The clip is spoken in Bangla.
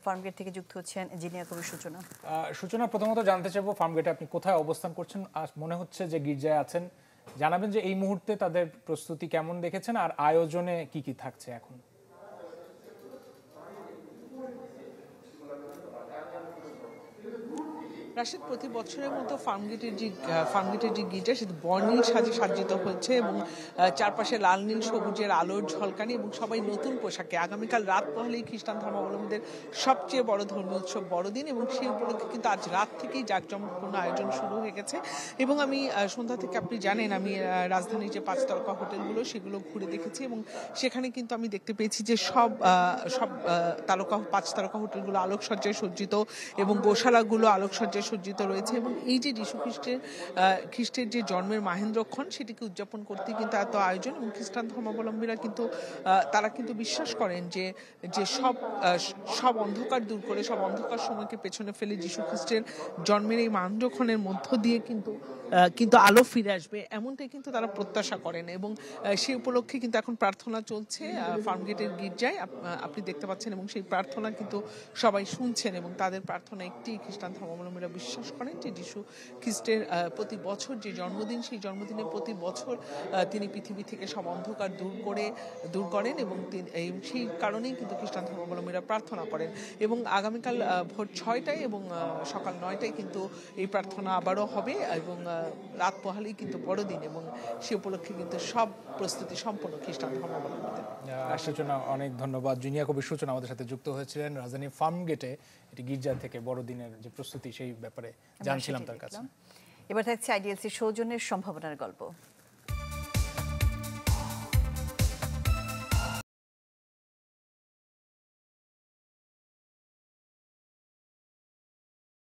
ফার্মগেট থেকে যুক্ত হচ্ছেন জিনিয়া কবির সূচনা। সূচনা, প্রথমত জানতে চাইবো ফার্মগেটে আপনি কোথায় অবস্থান করছেন? মনে হচ্ছে যে গির্জায় আছেন, জানাবেন যে এই মুহূর্তে তাদের প্রস্তুতি কেমন দেখেছেন আর আয়োজনে কি কি থাকছে এখন। রাশেদ, প্রতি বছরের মতো ফার্মগেটের যে গির্জা সেটা বর্ণিল সাজে সজ্জিত হচ্ছে এবং চারপাশে লাল নীল সবুজের আলোর ঝলকানি এবং সবাই নতুন পোশাকে। আগামীকাল রাত পোহালেই খ্রিস্টান ধর্মাবলম্বীদের সবচেয়ে বড় ধর্মীয় উৎসব বড়দিন এবং সেই উপলক্ষে কিন্তু আজ রাত থেকেই জাঁকজমকপূর্ণ আয়োজন শুরু হয়ে গেছে। এবং আমি সন্ধ্যা থেকে, আপনি জানেন, আমি রাজধানীর যে 5 তারকা হোটেলগুলো সেগুলো ঘুরে দেখেছি এবং সেখানে কিন্তু আমি দেখতে পেয়েছি যে সব 5 তারকা হোটেলগুলো আলোকসজ্জায় সজ্জিত এবং গোশালাগুলো আলোকসজ্জায় সজ্জিত রয়েছে। এবং এই যে যীশু খ্রিস্টের যে জন্মের মাহেন্দ্রক্ষণ সেটিকে উদযাপন করতে কিন্তু এত আয়োজন। এবং খ্রিস্টান ধর্মাবলম্বীরা কিন্তু তারা কিন্তু বিশ্বাস করেন যে সব অন্ধকার দূর করে, সব অন্ধকার সময়কে পেছনে ফেলে যীশু খ্রিস্টের জন্মের এই মাহেন্দ্রক্ষণের মধ্য দিয়ে কিন্তু আলো ফিরে আসবে, এমনটাই কিন্তু তারা প্রত্যাশা করেন। এবং সেই উপলক্ষে কিন্তু এখন প্রার্থনা চলছে ফার্মগেটের গির্জায়, আপনি দেখতে পাচ্ছেন। এবং সেই প্রার্থনা কিন্তু সবাই শুনছেন এবং তাদের প্রার্থনা একটি, খ্রিস্টান ধর্মাবলম্বীরা বিশ্বাস করেন যে যীশু খ্রিস্টের প্রতি বছর যে জন্মদিন, সেই জন্মদিনে প্রতি বছর তিনি পৃথিবী থেকে সব অন্ধকার দূর করেন এবং সেই কারণেই কিন্তু খ্রিস্টান ধর্মাবলম্বীরা প্রার্থনা করেন। এবং আগামীকাল ভোর 6টায় এবং সকাল 9টায় কিন্তু এই প্রার্থনা আবারও হবে এবং রাত পোহালেই কিন্তু বড়দিন এবং সে উপলক্ষে কিন্তু সব প্রস্তুতি সম্পন্ন খ্রিস্টান ধর্মাবলম্বীদের। সূচনা, অনেক ধন্যবাদ। জিনিয়া কবির সূচনা আমাদের সাথে যুক্ত হয়েছিলেন রাজধানী ফার্মগেটে এটি গির্জা থেকে বড়দিনের যে প্রস্তুতি সেই ব্যাপারে জানছিলাম তার কাছে। এবার থাকছে আইডিএলসি সৌজন্যের সম্ভাবনার গল্প।